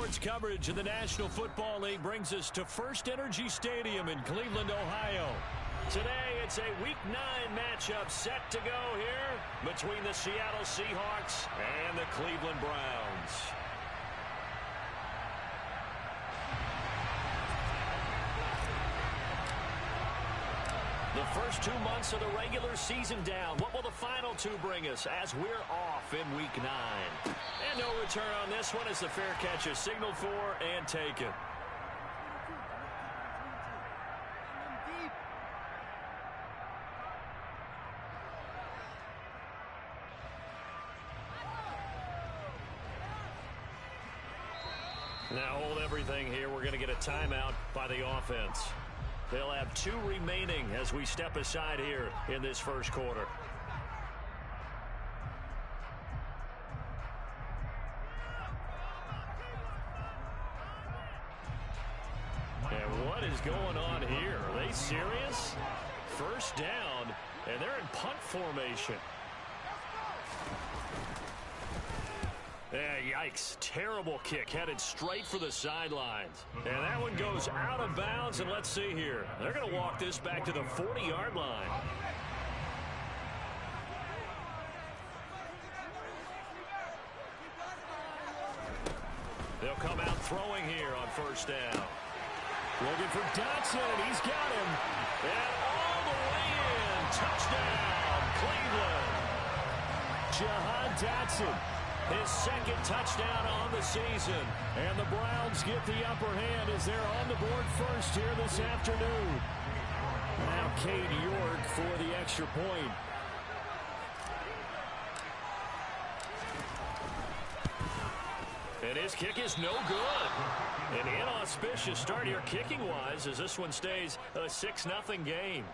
Sports coverage of the National Football League brings us to First Energy Stadium in Cleveland, Ohio. Today, it's a Week 9 matchup set to go here between the Seattle Seahawks and the Cleveland Browns. The first 2 months of the regular season down. What will the final two bring us as we're off in Week 9? And no return on this one as the fair catch is signaled for and taken. Now hold everything here. We're going to get a timeout by the offense. They'll have 2 remaining as we step aside here in this first quarter. And what is going on here? Are they serious? First down, and they're in punt formation. Yeah, yikes. Terrible kick headed straight for the sidelines. And that one goes out of bounds, and let's see here. They're going to walk this back to the 40-yard line. They'll come out throwing here on first down. Looking for Dotson, and he's got him. And all the way in. Touchdown, Cleveland. Jahan Dotson. His second touchdown on the season. And the Browns get the upper hand as they're on the board first here this afternoon. Now Cade York for the extra point. And his kick is no good. An inauspicious start here kicking-wise as this one stays a 6-0 game.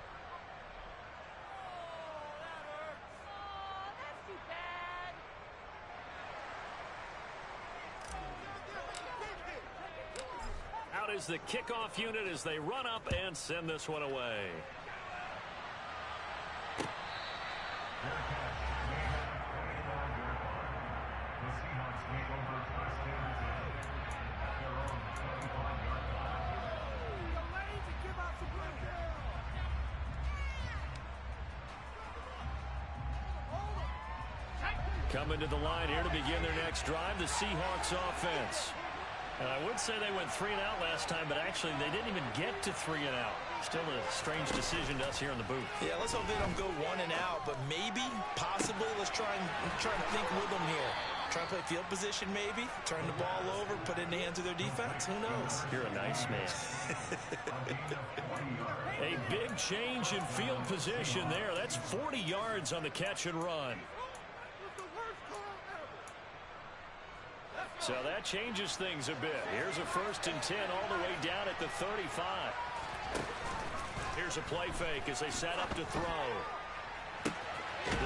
Is the kickoff unit as they run up and send this one away. Coming to the line here to begin their next drive, the Seahawks offense. And I would say they went 3-and-out last time, but actually they didn't even get to 3-and-out. Still a strange decision to us here in the booth. Yeah, let's hope they don't go 1-and-out, but maybe, possibly, let's try and think with them here. Try and play field position maybe, turn the ball over, put it in the hands of their defense. Who knows? You're a nice man. A big change in field position there. That's 40 yards on the catch and run. So that changes things a bit. Here's a 1st and 10 all the way down at the 35. Here's a play fake as they set up to throw.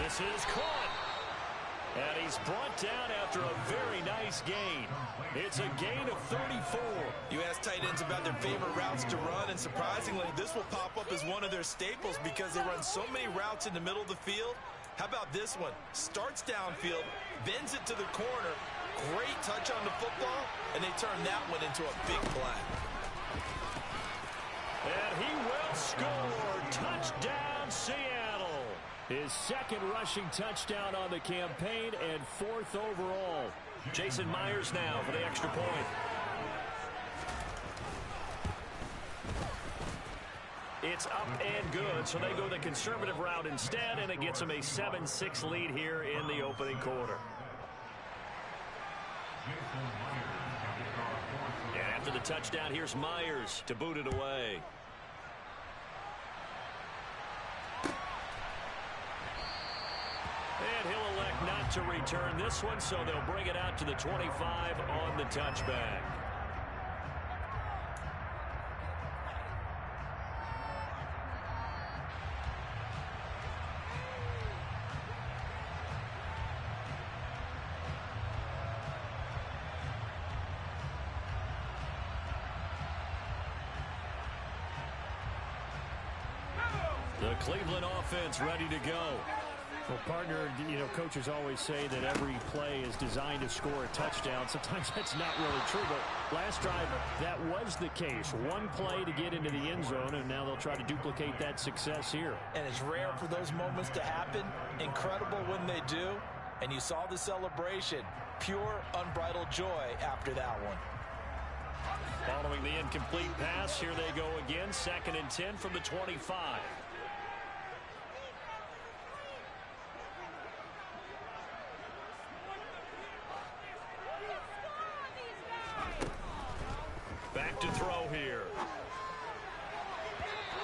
This is caught. And he's brought down after a very nice gain. It's a gain of 34. You ask tight ends about their favorite routes to run, and surprisingly, this will pop up as one of their staples because they run so many routes in the middle of the field. How about this one? Starts downfield, bends it to the corner. Great touch on the football, and they turn that one into a big play. And he will score. Touchdown, Seattle. His second rushing touchdown on the campaign and 4th overall. Jason Myers now for the extra point. It's up and good, so they go the conservative route instead, and it gets them a 7-6 lead here in the opening quarter. And after the touchdown, here's Myers to boot it away. And he'll elect not to return this one, so they'll bring it out to the 25 on the touchback. The Cleveland offense ready to go. Well, partner, you know, coaches always say that every play is designed to score a touchdown. Sometimes that's not really true, but last drive, that was the case. One play to get into the end zone, and now they'll try to duplicate that success here. And it's rare for those moments to happen. Incredible when they do. And you saw the celebration. Pure, unbridled joy after that one. Following the incomplete pass, here they go again. 2nd and 10 from the 25. Back to throw here.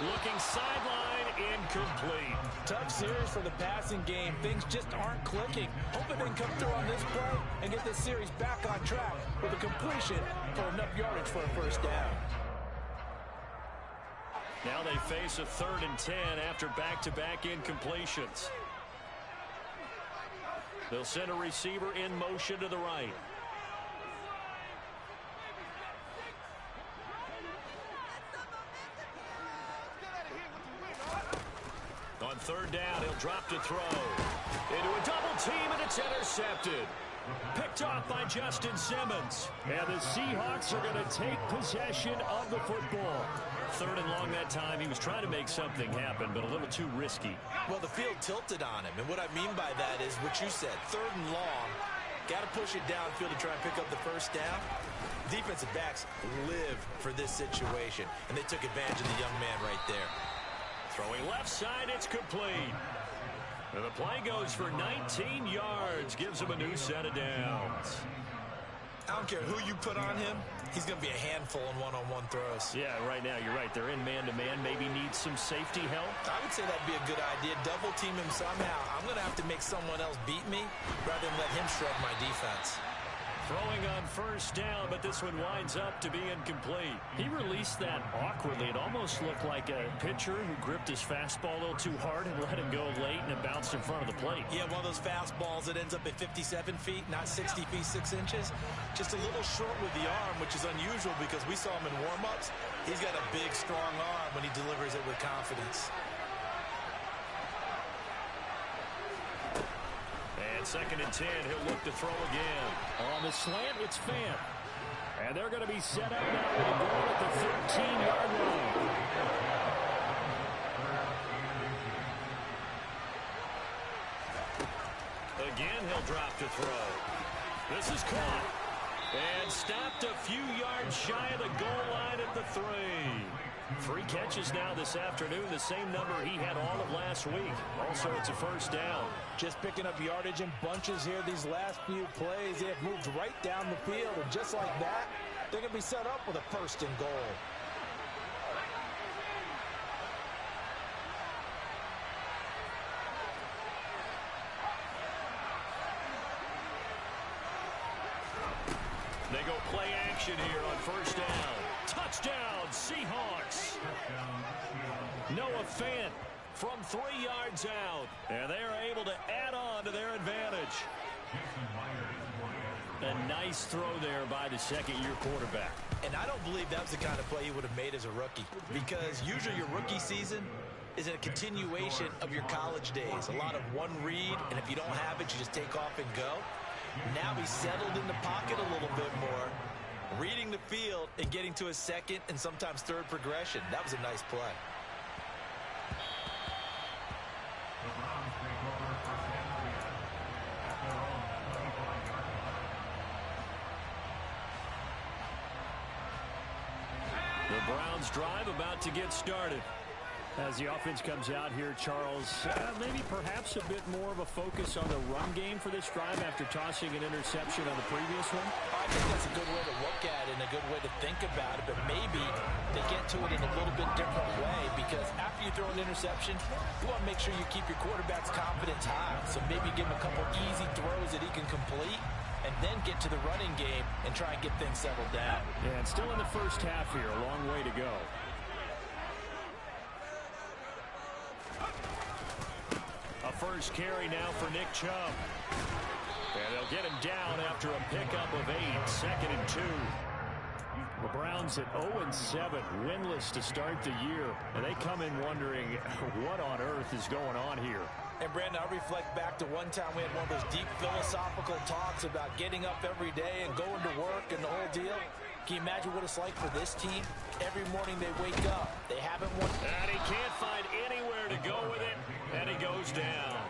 Looking sideline, incomplete. Tough series for the passing game. Things just aren't clicking. Hoping they can come through on this play and get this series back on track with a completion for enough yardage for a first down. Now they face a 3rd and 10 after back-to-back incompletions. They'll send a receiver in motion to the right. On 3rd down, he'll drop to throw. Into a double team, and it's intercepted. Picked off by Justin Simmons. And the Seahawks are going to take possession of the football. 3rd and long that time. He was trying to make something happen, but a little too risky. Well, the field tilted on him, and what I mean by that is what you said. 3rd and long. Got to push it downfield to try and pick up the first down. Defensive backs live for this situation, and they took advantage of the young man right there. Throwing left side, it's complete. And the play goes for 19 yards. Gives him a new set of downs. I don't care who you put on him. He's going to be a handful in one-on-one throws. Yeah, right now, you're right. They're in man-to-man. Maybe needs some safety help. I would say that'd be a good idea. Double team him somehow. I'm going to have to make someone else beat me rather than let him shred my defense. Throwing on 1st down, but this one winds up to be incomplete. He released that awkwardly. It almost looked like a pitcher who gripped his fastball a little too hard and let him go late, and it bounced in front of the plate. Yeah, one of those fastballs that ends up at 57 feet, not 60 feet, 6 inches. Just a little short with the arm, which is unusual because we saw him in warm-ups. He's got a big, strong arm when he delivers it with confidence. And 2nd and 10, he'll look to throw again. On the slant, it's Fant. And they're going to be set up now with a goal at the 13-yard line. Again, he'll drop to throw. This is caught. And stopped a few yards shy of the goal line at the 3. 3 catches now this afternoon, the same number he had all of last week. Also, it's a first down. Just picking up yardage in bunches here these last few plays. They have moved right down the field, and just like that, they're going to be set up with a 1st and goal. They go play action here on 1st down. Touchdown, Seahawks. Noah Fant from 3 yards out. And they're able to add on to their advantage. A nice throw there by the 2nd-year quarterback. And I don't believe that was the kind of play he would have made as a rookie. Because usually your rookie season is a continuation of your college days. A lot of one read, and if you don't have it, you just take off and go. Now he's settled in the pocket a little bit more, reading the field and getting to his 2nd and sometimes 3rd progression. That was a nice play. The Browns drive about to get started. As the offense comes out here, Charles, maybe perhaps a bit more of a focus on the run game for this drive after tossing an interception on the previous one? I think that's a good way to look at it and a good way to think about it, but maybe they get to it in a little bit different way because after you throw an interception, you want to make sure you keep your quarterback's confidence high. So maybe give him a couple easy throws that he can complete and then get to the running game and try and get things settled down. Yeah, and still in the first half here, a long way to go. A first carry now for Nick Chubb. And they'll get him down after a pickup of 8, 2nd and 2. The Browns at 0-7, winless to start the year. And they come in wondering what on earth is going on here. And, Brandon, I reflect back to one time we had one of those deep philosophical talks about getting up every day and going to work and the whole deal. Can you imagine what it's like for this team? Every morning they wake up. They haven't won. And he can't find anywhere to go with it, and he goes down.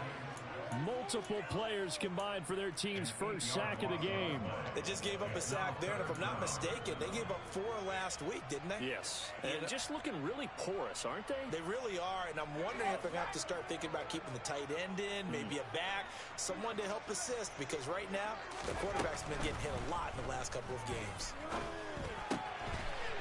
Multiple players combined for their team's first sack of the game. They just gave up a sack there, and if I'm not mistaken, they gave up 4 last week, didn't they? Yes. And just looking really porous, aren't they? They really are, and I'm wondering if they're going to have to start thinking about keeping the tight end in, maybe a back, someone to help assist, because right now, the quarterback's been getting hit a lot in the last couple of games.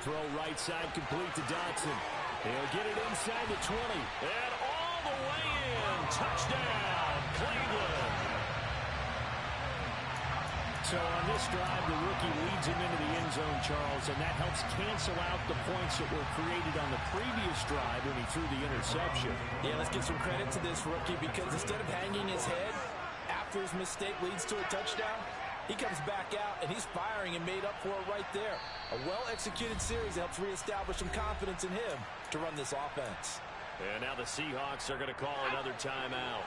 Throw right side complete to Dotson. He'll get it inside the 20. And all the way in. Touchdown, Cleveland. So on this drive, the rookie leads him into the end zone, Charles, and that helps cancel out the points that were created on the previous drive when he threw the interception. Yeah, let's give some credit to this rookie, because instead of hanging his head after his mistake leads to a touchdown, he comes back out, and he's firing and made up for it right there. A well-executed series helps reestablish some confidence in him to run this offense. And now the Seahawks are going to call another timeout.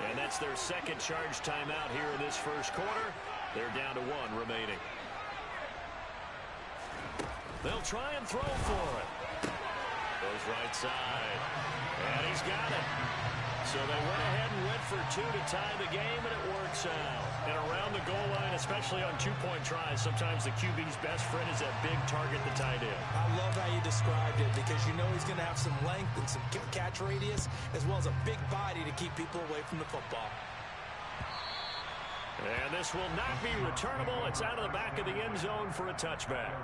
And that's their second charge timeout here in this first quarter. They're down to 1 remaining. They'll try and throw for it. Goes right side. And he's got it. So they went ahead and went for 2 to tie the game, and it works out. And around the goal line, especially on 2-point tries, sometimes the QB's best friend is that big target, the tight end. I love how you described it, because you know he's going to have some length and some catch radius, as well as a big body to keep people away from the football. And this will not be returnable. It's out of the back of the end zone for a touchback.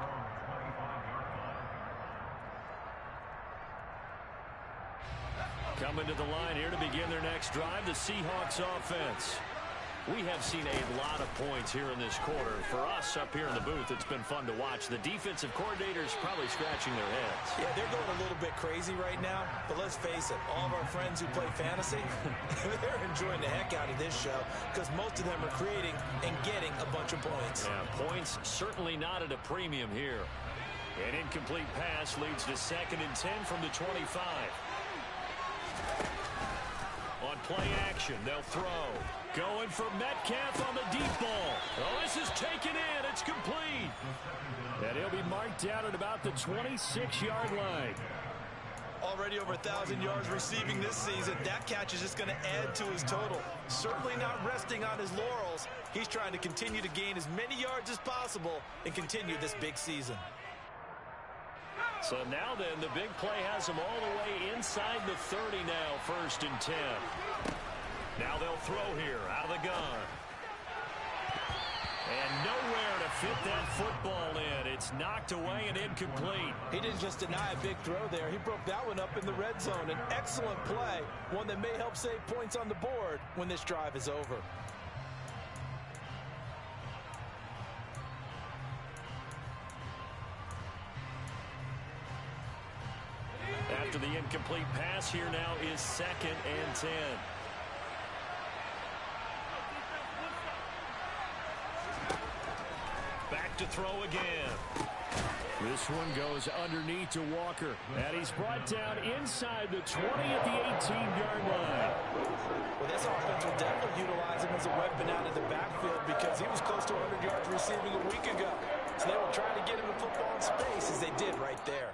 Coming to the line here to begin their next drive, the Seahawks offense. We have seen a lot of points here in this quarter. For us up here in the booth, it's been fun to watch. The defensive coordinators probably scratching their heads. Yeah, they're going a little bit crazy right now, but let's face it, all of our friends who play fantasy, they're enjoying the heck out of this show, because most of them are creating and getting a bunch of points. Yeah, points certainly not at a premium here. An incomplete pass leads to 2nd and 10 from the 25. On play action, they'll throw. Going for Metcalf on the deep ball. Oh, this is taken in. It's complete. And he'll be marked down at about the 26-yard line. Already over 1,000 yards receiving this season. That catch is just going to add to his total. Certainly not resting on his laurels. He's trying to continue to gain as many yards as possible and continue this big season. So now then, the big play has them all the way inside the 30 now, 1st and 10. Now they'll throw here out of the gun. And nowhere to fit that football in. It's knocked away and incomplete. He didn't just deny a big throw there. He broke that one up in the red zone. An excellent play, one that may help save points on the board when this drive is over. After the incomplete pass, here now is 2nd and 10. Back to throw again. This one goes underneath to Walker. And he's brought down inside the 20 at the 18-yard line. Well, this offense will definitely utilize him as a weapon out of the backfield, because he was close to 100 yards receiving a week ago. So they will try to get him the football in space, as they did right there.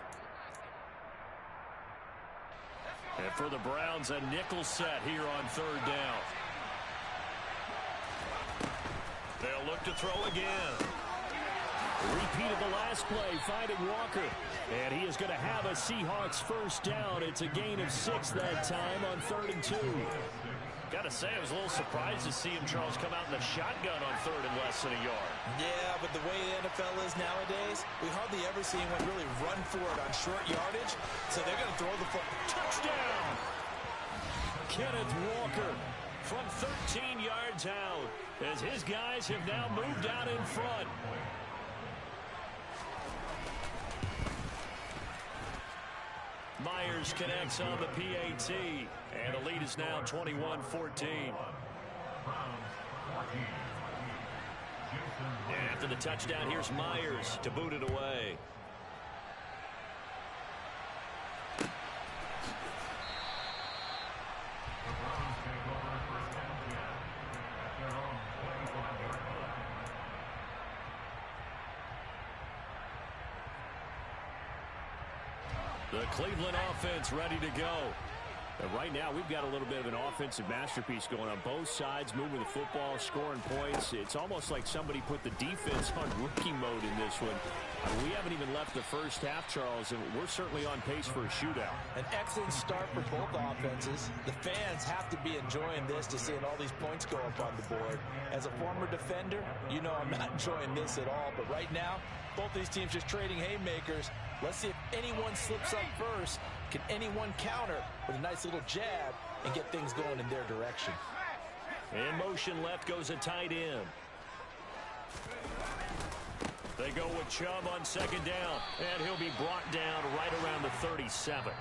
And for the Browns, a nickel set here on 3rd down. They'll look to throw again. Repeat of the last play, finding Walker. And he is going to have a Seahawks first down. It's a gain of 6 that time on 3rd and 2. Got to say, I was a little surprised to see him, Charles, come out in the shotgun on 3rd and less than a yard. Yeah, but the way the NFL is nowadays, we hardly ever see anyone really run for it on short yardage. So they're going to throw the football. Touchdown! Kenneth Walker from 13 yards out, as his guys have now moved out in front. Myers connects on the PAT, and the lead is now 21-14. After the touchdown, here's Myers to boot it away. The Cleveland offense ready to go. And right now, we've got a little bit of an offensive masterpiece going on both sides, moving the football, scoring points. It's almost like somebody put the defense on rookie mode in this one. We haven't even left the first half, Charles, and we're certainly on pace for a shootout. An excellent start for both offenses. The fans have to be enjoying this to seeing all these points go up on the board. As a former defender, you know I'm not enjoying this at all. But right now, both these teams just trading haymakers. Let's see if anyone slips up first. Can anyone counter with a nice little jab and get things going in their direction? In motion left goes a tight end. They go with Chubb on second down, and he'll be brought down right around the 37.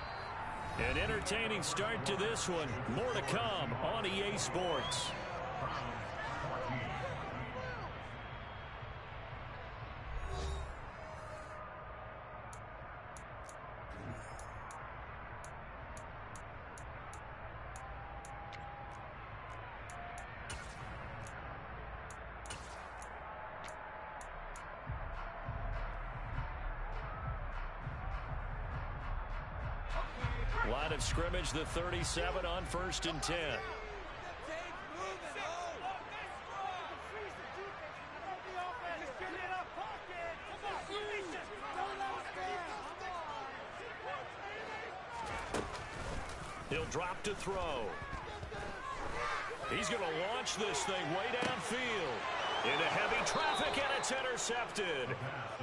An entertaining start to this one. More to come on EA Sports. Line of scrimmage, the 37 on 1st and 10. He'll drop to throw. He's going to launch this thing way downfield. Into heavy traffic, and it's intercepted.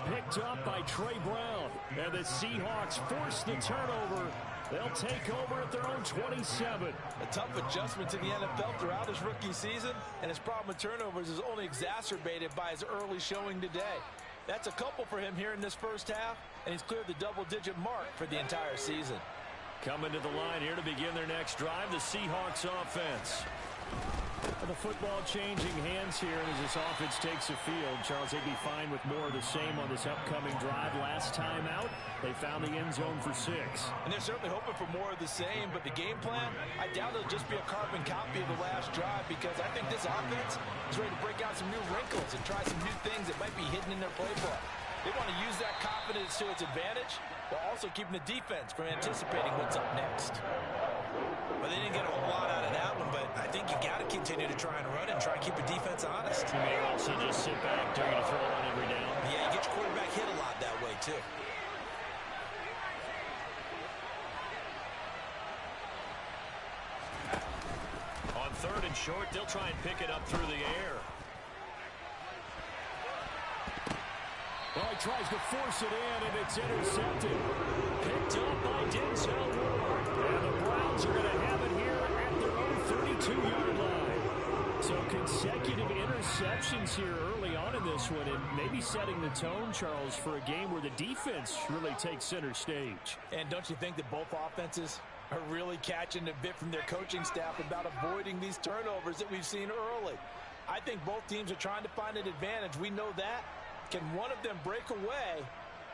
Picked up by Trey Brown. And the Seahawks force the turnover. They'll take over at their own 27. A tough adjustment to the NFL throughout his rookie season, and his problem with turnovers is only exacerbated by his early showing today. That's a couple for him here in this first half, and he's cleared the double-digit mark for the entire season. Coming to the line here to begin their next drive, the Seahawks offense. The football changing hands here as this offense takes the field. Charles, they'd be fine with more of the same on this upcoming drive. Last time out, they found the end zone for 6. And they're certainly hoping for more of the same, but the game plan, I doubt it'll just be a carbon copy of the last drive, because I think this offense is ready to break out some new wrinkles and try some new things that might be hidden in their playbook. They want to use that confidence to its advantage, while also keeping the defense from anticipating what's up next. Well, they didn't get a whole lot out of that one, but I think you got to continue to try and run and try and keep the defense honest. You may also just sit back, they're going to throw it on every down. Yeah, you get your quarterback hit a lot that way, too. On 3rd and short, they'll try and pick it up through the air. Well, he tries to force it in, and it's intercepted. Picked up by Denzel Ward. And the Browns are going to have it here at their own 32-yard line. So consecutive interceptions here early on in this one, and maybe setting the tone, Charles, for a game where the defense really takes center stage. And don't you think that both offenses are really catching a bit from their coaching staff about avoiding these turnovers that we've seen early? I think both teams are trying to find an advantage. We know that. Can one of them break away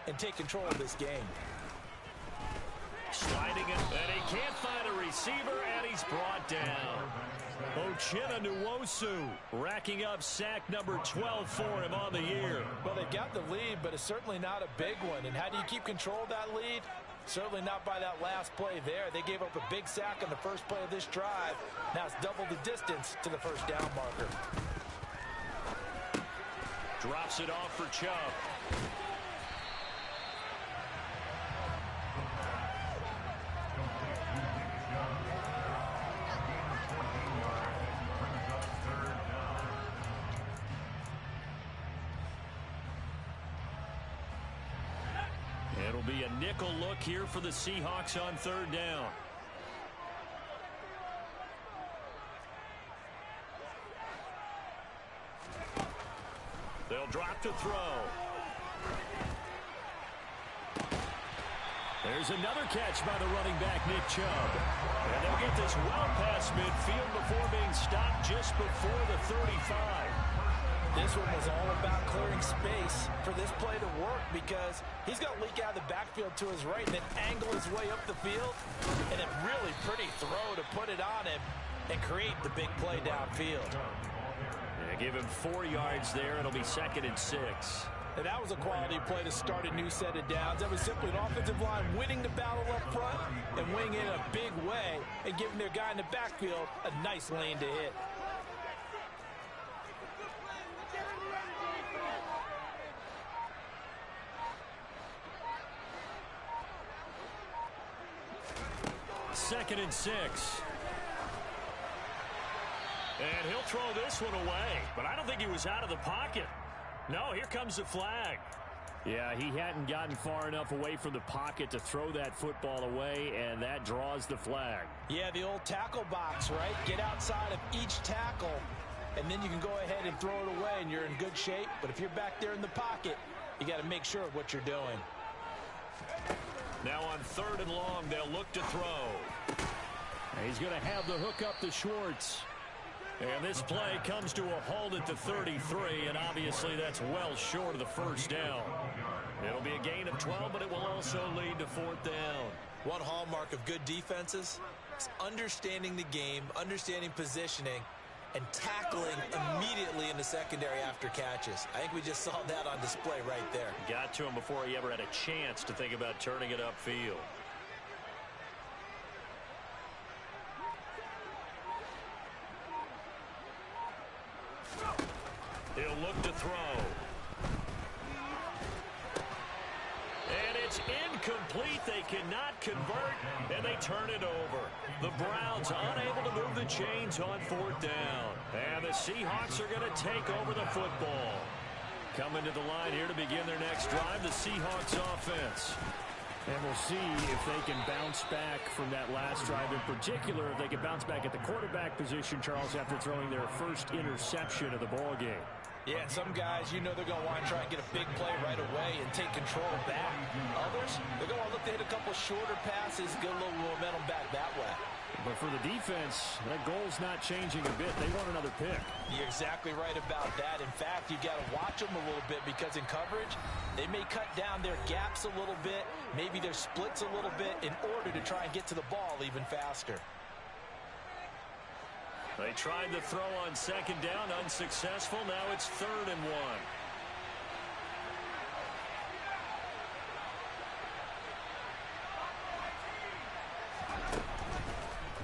and take control of this game? Sliding it, and he can't find a receiver, and he's brought down. Uchenna Nwosu racking up sack number 12 for him on the year. Well, they got the lead, but it's certainly not a big one. And how do you keep control of that lead? Certainly not by that last play there. They gave up a big sack on the first play of this drive. Now it's double the distance to the first down marker. Drops it off for Chubb. It'll be a nickel look here for the Seahawks on 3rd down. They'll drop to throw. There's another catch by the running back, Nick Chubb. And they'll get this well past midfield before being stopped just before the 35. This one was all about clearing space for this play to work, because he's going to leak out of the backfield to his right and then angle his way up the field. And a really pretty throw to put it on him and create the big play downfield. Yeah, give him 4 yards there. It'll be 2nd and 6. And that was a quality play to start a new set of downs. That was simply an offensive line winning the battle up front and winning in a big way and giving their guy in the backfield a nice lane to hit. Second and 6. And he'll throw this one away, but I don't think he was out of the pocket. No, here comes the flag. Yeah, he hadn't gotten far enough away from the pocket to throw that football away, and that draws the flag. Yeah, the old tackle box, right? Get outside of each tackle, and then you can go ahead and throw it away, and you're in good shape. But if you're back there in the pocket, you got to make sure of what you're doing. Now on 3rd and long, they'll look to throw. He's going to have the hook up to Schwartz. And this play comes to a halt at the 33, and obviously that's well short of the first down. It'll be a gain of 12, but it will also lead to 4th down. One hallmark of good defenses is understanding the game, understanding positioning, and tackling immediately in the secondary after catches. I think we just saw that on display right there. Got to him before he ever had a chance to think about turning it upfield. He'll look to throw. And it's incomplete. They cannot convert, and they turn it over. The Browns unable to move the chains on 4th down. And the Seahawks are going to take over the football. Coming to the line here to begin their next drive, the Seahawks offense. And we'll see if they can bounce back from that last drive. In particular, if they can bounce back at the quarterback position, Charles, after throwing their first interception of the ball game. Yeah, some guys, you know they're going to want to try and get a big play right away and take control back. Others, they're going to look to hit a couple shorter passes, get a little momentum back that way. But for the defense, that goal's not changing a bit. They want another pick. You're exactly right about that. In fact, you've got to watch them a little bit because in coverage, they may cut down their gaps a little bit, maybe their splits a little bit in order to try and get to the ball even faster. They tried the throw on 2nd down, unsuccessful. Now it's 3rd and 1.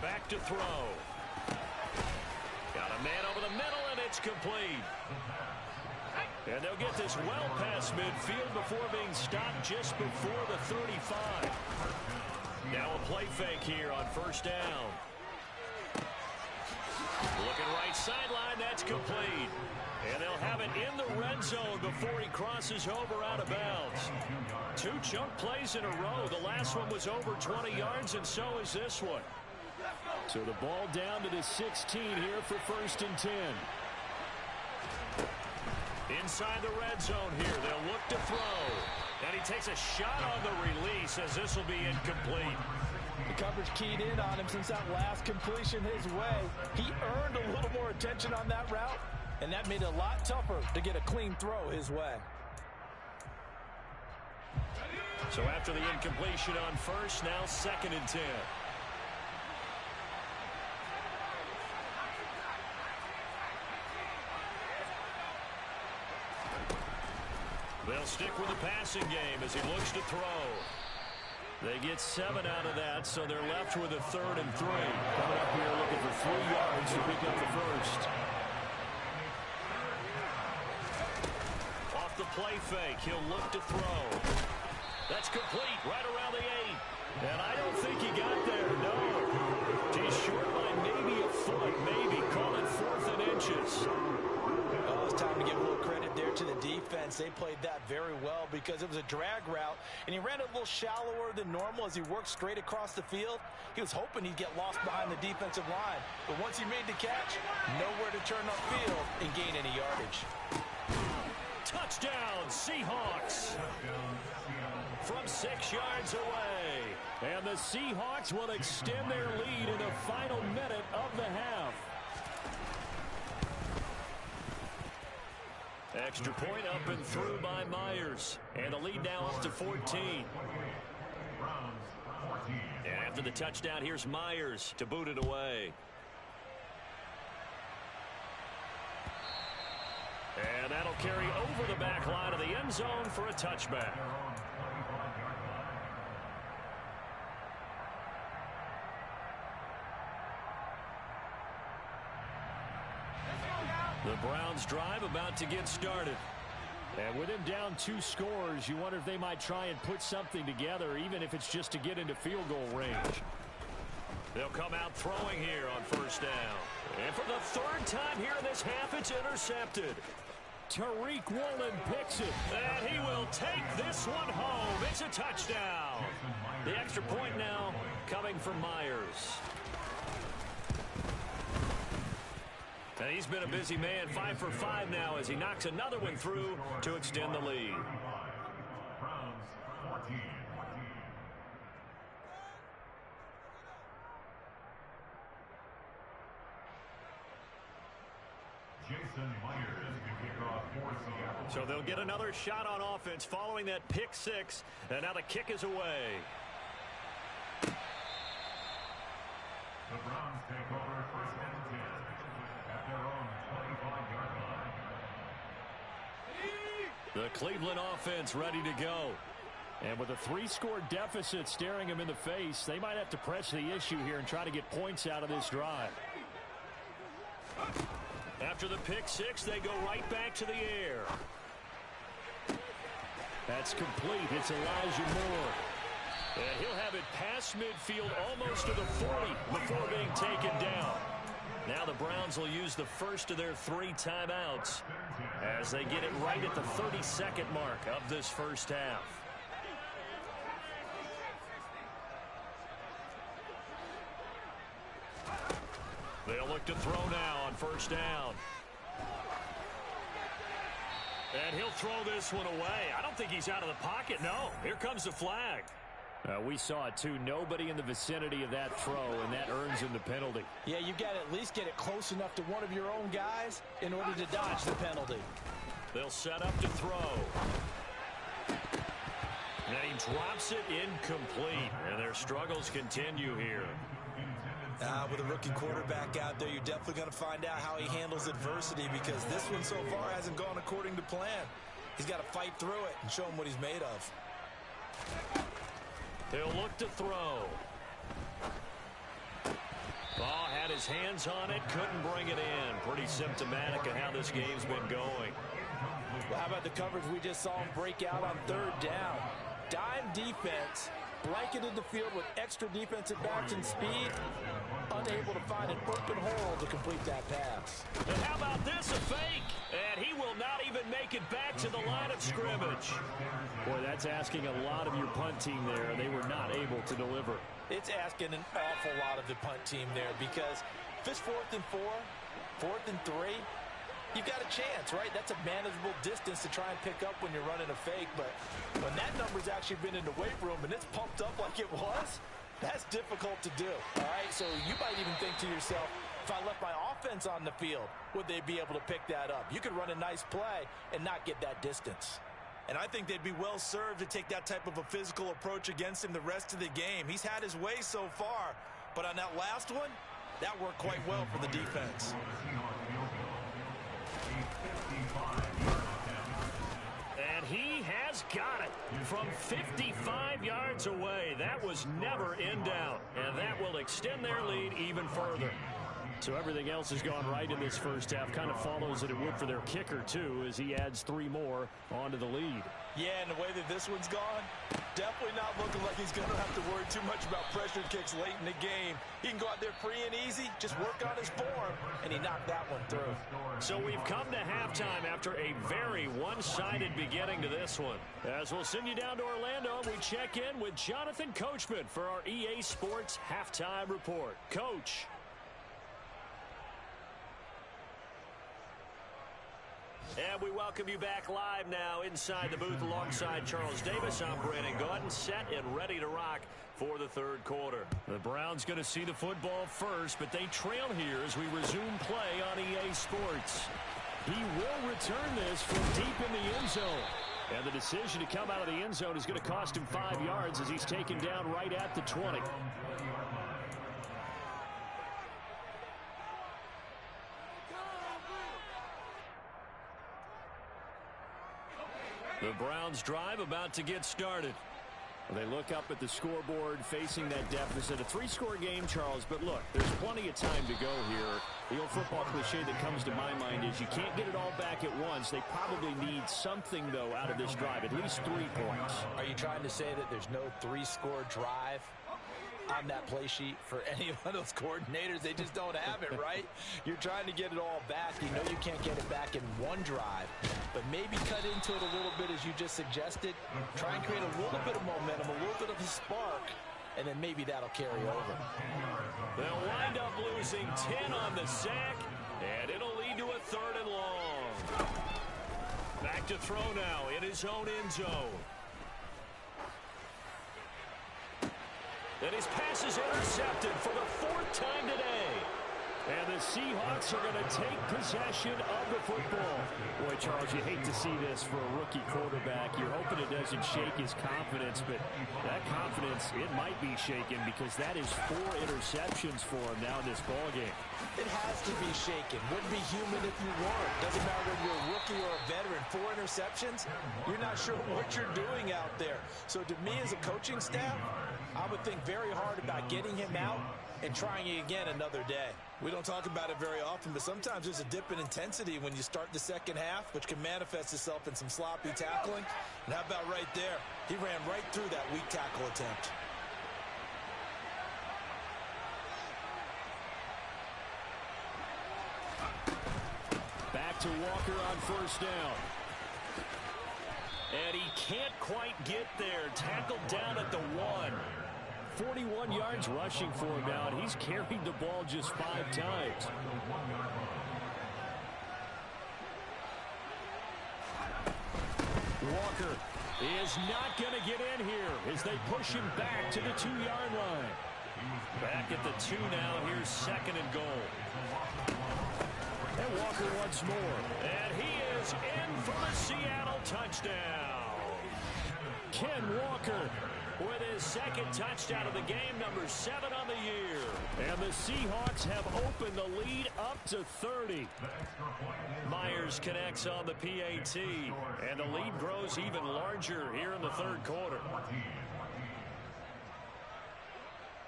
Back to throw. Got a man over the middle, and it's complete. And they'll get this well past midfield before being stopped just before the 35. Now a play fake here on 1st down. Looking right sideline, that's complete. And they'll have it in the red zone before he crosses over out of bounds. 2 chunk plays in a row. The last one was over 20 yards, and so is this one. So the ball down to the 16 here for 1st and 10. Inside the red zone here, they'll look to throw. And he takes a shot on the release as this will be incomplete. The coverage keyed in on him since that last completion his way. He earned a little more attention on that route, and that made it a lot tougher to get a clean throw his way. So after the incompletion on 1st, now 2nd and 10. They'll stick with the passing game as he looks to throw. They get 7 out of that, so they're left with a 3rd and 3. Coming up here looking for 3 yards to pick up the first. Off the play fake, he'll look to throw. That's complete right around the 8. And I don't think he got there, no. He's short by maybe a foot, maybe. Call it 4th and inches. Oh, it's time to give a little credit there to the defense. They played that very well because it was a drag route, and he ran it a little shallower than normal as he worked straight across the field. He was hoping he'd get lost behind the defensive line, but once he made the catch, nowhere to turn upfield and gain any yardage. Touchdown, Seahawks! From 6 yards away. And the Seahawks will extend their lead in the final minute of the half. Extra point up and through by Myers. And the lead now up to 14. And after the touchdown, here's Myers to boot it away. And that'll carry over the back line of the end zone for a touchback. The Browns drive about to get started. And with him down 2 scores, you wonder if they might try and put something together, even if it's just to get into field goal range. They'll come out throwing here on first down. And for the 3rd time here in this half, it's intercepted. Tariq Woolen picks it, and he will take this one home. It's a touchdown. The extra point now coming from Myers. And he's been a busy man, 5 for 5 now as he knocks another one through to extend the lead. So they'll get another shot on offense following that pick 6, and now the kick is away. The Browns take over 1st and 10 at their own 25-yard line. The Cleveland offense ready to go. And with a 3-score deficit staring them in the face, they might have to press the issue here and try to get points out of this drive. After the pick 6, they go right back to the air. That's complete. It's Elijah Moore. And he'll have it past midfield almost to the 40 before being taken down. Now the Browns will use the first of their 3 timeouts as they get it right at the 32nd mark of this first half. They'll look to throw now on first down. And he'll throw this one away. I don't think he's out of the pocket. No, here comes the flag. We saw it too. Nobody in the vicinity of that throw, and that earns him the penalty. Yeah, you got to at least get it close enough to one of your own guys in order to dodge the penalty. They'll set up to throw. And he drops it incomplete, and their struggles continue here. With a rookie quarterback out there, you're definitely going to find out how he handles adversity, because this one so far hasn't gone according to plan. He's got to fight through it and show him what he's made of. He'll look to throw. Ball had his hands on it, couldn't bring it in. Pretty symptomatic of how this game's been going. Well, how about the coverage we just saw him break out on 3rd down? Dime defense, blanketed the field with extra defensive backs and speed, unable to find an open hole to complete that pass. And how about this, a fake? And he will not even make it back to the line of scrimmage. Boy, that's asking a lot of your punt team there. They were not able to deliver. It's asking an awful lot of the punt team there, because if it's 4th and 4, 4th and 3, you've got a chance, right? That's a manageable distance to try and pick up when you're running a fake. But when that number's actually been in the weight room and it's pumped up like it was, that's difficult to do, all right? So you might even think to yourself, if I left my offense on the field, would they be able to pick that up? You could run a nice play and not get that distance. And I think they'd be well served to take that type of a physical approach against him the rest of the game. He's had his way so far, but on that last one, that worked quite well for the defense. And he has got it from 55 yards away. That was never in doubt, and that will extend their lead even further. So everything else has gone right in this first half. Kind of follows that it would for their kicker, too, as he adds 3 more onto the lead. Yeah, and the way that this one's gone, definitely not looking like he's going to have to worry too much about pressure kicks late in the game. He can go out there free and easy, just work on his form, and he knocked that one through. So we've come to halftime after a very one-sided beginning to this one. As we'll send you down to Orlando, we check in with Jonathan Coachman for our EA Sports Halftime Report. Coach. And we welcome you back live now inside the booth alongside Charles Davis. I'm Brandon Gaudin, set and ready to rock for the 3rd quarter. The Browns going to see the football first, but they trail here as we resume play on EA Sports. He will return this from deep in the end zone. And the decision to come out of the end zone is going to cost him 5 yards as he's taken down right at the 20. The Browns drive about to get started. They look up at the scoreboard facing that deficit. A 3-score game, Charles, but look, there's plenty of time to go here. The old football cliche that comes to my mind is you can't get it all back at once. They probably need something, though, out of this drive, at least 3 points. Are you trying to say that there's no 3-score drive on that play sheet for any of those coordinators? They just don't have it, right? You're trying to get it all back. You know you can't get it back in one drive, but maybe cut into it a little bit as you just suggested. Try and create a little bit of momentum, a little bit of a spark, and then maybe that'll carry over. They'll wind up losing 10 on the sack, and it'll lead to a 3rd and long. Back to throw now in his own end zone. And his pass is intercepted for the 4th time today. And the Seahawks are going to take possession of the football. Boy, Charles, you hate to see this for a rookie quarterback. You're hoping it doesn't shake his confidence, but that confidence, it might be shaken because that is 4 interceptions for him now in this ballgame. It has to be shaken. Wouldn't be human if you weren't. Doesn't matter whether you're a rookie or a veteran. 4 interceptions, you're not sure what you're doing out there. So to me as a coaching staff, I would think very hard about getting him out and trying it again another day. We don't talk about it very often, but sometimes there's a dip in intensity when you start the second half, which can manifest itself in some sloppy tackling. And how about right there? He ran right through that weak tackle attempt. Back to Walker on 1st down. And he can't quite get there. Tackled down at the 1. 41 yards rushing for him now, and he's carried the ball just 5 times. Walker is not going to get in here as they push him back to the 2-yard line. Back at the 2 now. Here's 2nd and goal. And Walker once more. And he is in for the Seattle touchdown. Ken Walker with his 2nd touchdown of the game, number 7 on the year. And the Seahawks have opened the lead up to 30. Myers connects on the PAT, and the lead grows even larger here in the 3rd quarter.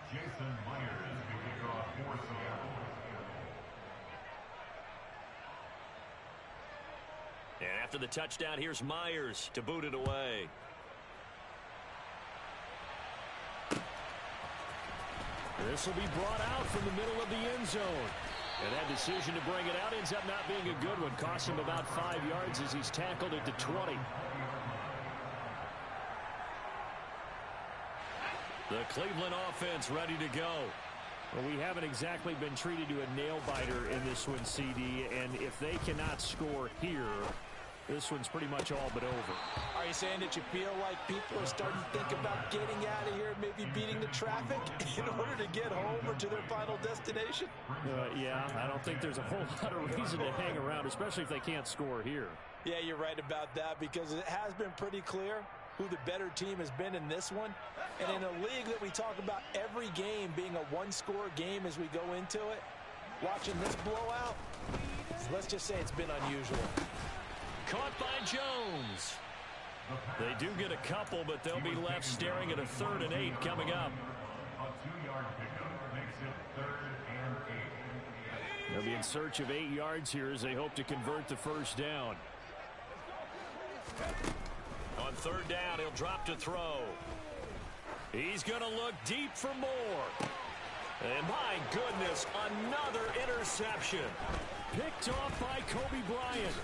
Jason Myers, the kickoff for Seattle. And after the touchdown, here's Myers to boot it away. This will be brought out from the middle of the end zone. And that decision to bring it out ends up not being a good one. Costs him about 5 yards as he's tackled at the 20. The Cleveland offense ready to go. Well, we haven't exactly been treated to a nail-biter in this one, CD. And if they cannot score here, this one's pretty much all but over. Are you saying that you feel like people are starting to think about getting out of here, maybe beating the traffic in order to get home or to their final destination? Yeah, I don't think there's a whole lot of reason to hang around, especially if they can't score here. Yeah, you're right about that because it has been pretty clear who the better team has been in this one. And in a league that we talk about every game being a 1-score game as we go into it, watching this blowout, let's just say it's been unusual. Caught by Jones. They do get a couple, but they'll be left staring at a 3rd and 8 coming up. A 2-yard pickup makes it 3rd and 8. They'll be in search of 8 yards here as they hope to convert the 1st down. On 3rd down, he'll drop to throw. He's going to look deep for more. And my goodness, another interception. Picked off by Kobe Bryant.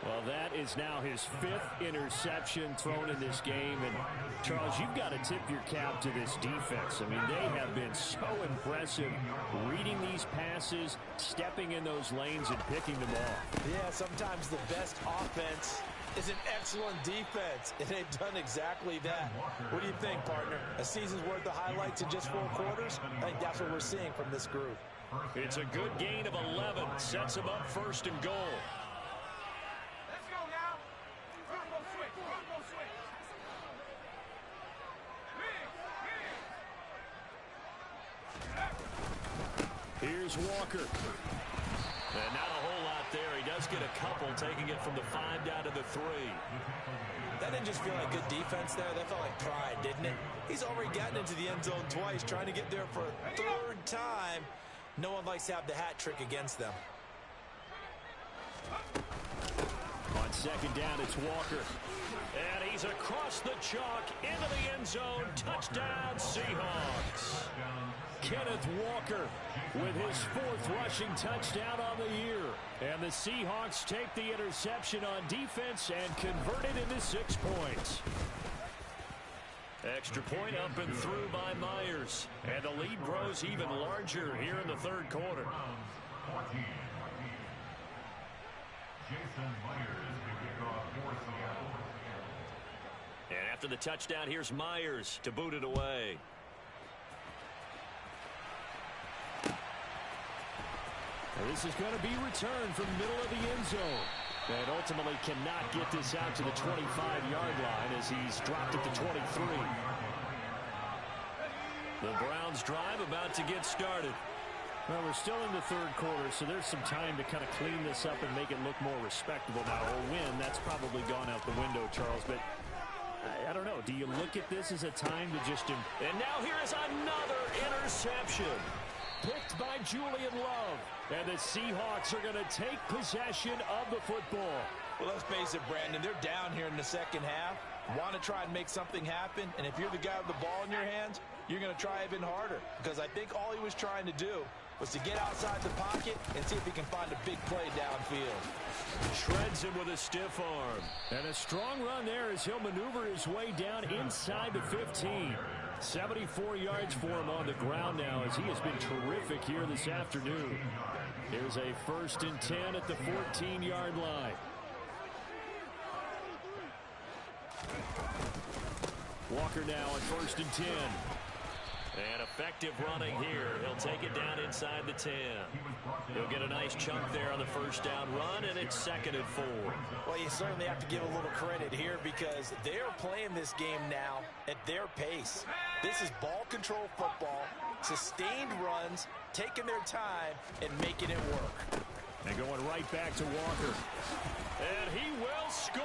Well, that is now his 5th interception thrown in this game. And, Charles, you've got to tip your cap to this defense. I mean, they have been so impressive reading these passes, stepping in those lanes, and picking them off. Yeah, sometimes the best offense is an excellent defense, and they've done exactly that. What do you think, partner? A season's worth of highlights in just 4 quarters? I think that's what we're seeing from this group. It's a good gain of 11. Sets them up 1st and goal. Here's Walker. And not a whole lot there get a couple, taking it from the 5 down to the 3. That didn't just feel like good defense there. That felt like pride, didn't it? He's already gotten into the end zone twice, trying to get there for a 3rd time. No one likes to have the hat trick against them. On 2nd down, it's Walker. And he's across the chalk into the end zone. Touchdown, Seahawks. Kenneth Walker with his 4th rushing touchdown on the year. And the Seahawks take the interception on defense and convert it into 6 points. Extra point up and through by Myers. And the lead grows even larger here in the 3rd quarter. Jason Myers to kick off for Seattle. And after the touchdown, here's Myers to boot it away. This is going to be returned from the middle of the end zone. And ultimately cannot get this out to the 25-yard line as he's dropped at the 23. The Browns drive about to get started. Well, we're still in the 3rd quarter, so there's some time to kind of clean this up and make it look more respectable. Now, a win, that's probably gone out the window, Charles, but I don't know. Do you look at this as a time to just... And now here is another interception. Picked by Julian Love. And the Seahawks are going to take possession of the football. Well, let's face it, Brandon. They're down here in the 2nd half. Want to try and make something happen. And if you're the guy with the ball in your hands, you're going to try even harder. Because I think all he was trying to do was to get outside the pocket and see if he can find a big play downfield. Shreds him with a stiff arm. And a strong run there as he'll maneuver his way down inside the 15. 74 yards for him on the ground now as he has been terrific here this afternoon. Here's a 1st and 10 at the 14-yard line. Walker now on 1st and 10. And effective running here. He'll take it down inside the 10. He'll get a nice chunk there on the 1st down run, and it's 2nd and 4. Well, you certainly have to give a little credit here because they're playing this game now at their pace. This is ball control football, sustained runs, taking their time, and making it work. And going right back to Walker. And he will score.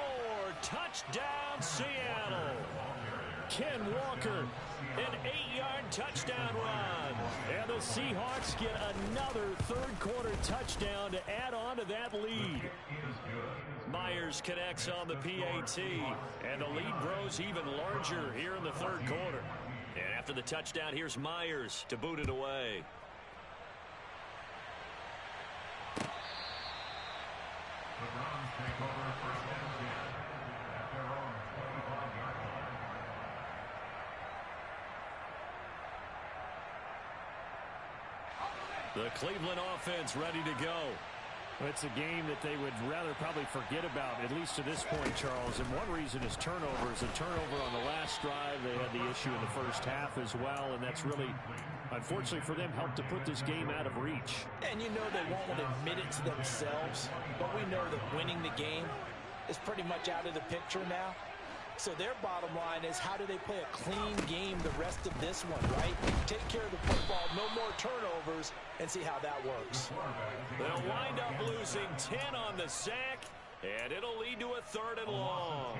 Touchdown, Seattle. Ken Walker, an 8-yard touchdown run. And the Seahawks get another 3rd quarter touchdown to add on to that lead. Myers connects on the PAT, and the lead grows even larger here in the 3rd quarter. And after the touchdown, here's Myers to boot it away. The Browns take over 1st and 10 at their own 25-yard line. The Cleveland offense ready to go. It's a game that they would rather probably forget about, at least to this point, Charles. And one reason is turnovers. A turnover on the last drive. They had the issue in the 1st half as well, and that's really, unfortunately for them, helped to put this game out of reach. And you know they won't admit it to themselves, but we know that winning the game is pretty much out of the picture now. So their bottom line is, how do they play a clean game the rest of this one, right? Take care of the football, no more turnovers, and see how that works. They'll wind up losing 10 on the sack, and it'll lead to a 3rd and long.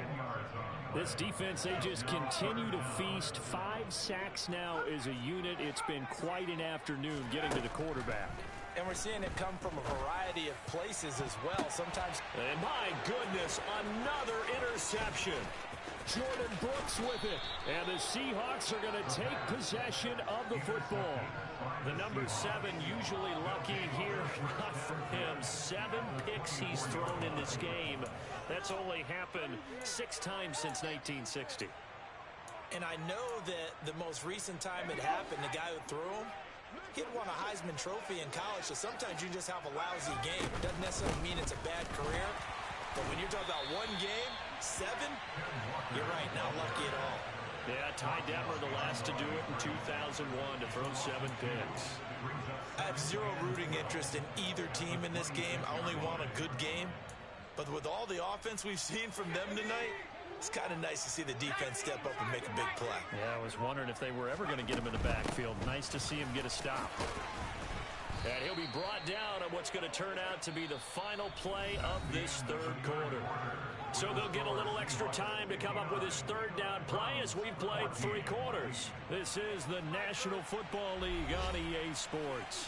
This defense, they just continue to feast. 5 sacks now as a unit. It's been quite an afternoon getting to the quarterback. And we're seeing it come from a variety of places as well. Sometimes. And my goodness, another interception. Jordan Brooks with it. And the Seahawks are going to take possession of the football. The number 7 usually lucky here. Not for him. 7 picks he's thrown in this game. That's only happened 6 times since 1960. And I know that the most recent time it happened, the guy who threw him, he had won a Heisman Trophy in college, so sometimes you just have a lousy game. It doesn't necessarily mean it's a bad career, but when you're talking about 1 game, 7, you're right, not lucky at all. Yeah, Ty Detmer, the last to do it in 2001, to throw 7 picks. I have zero rooting interest in either team in this game. I only want a good game. But with all the offense we've seen from them tonight, it's kind of nice to see the defense step up and make a big play. Yeah, I was wondering if they were ever going to get him in the backfield. Nice to see him get a stop. And he'll be brought down on what's going to turn out to be the final play of this third quarter. So they'll get a little extra time to come up with his third down play as we've played 3 quarters. This is the National Football League on EA Sports.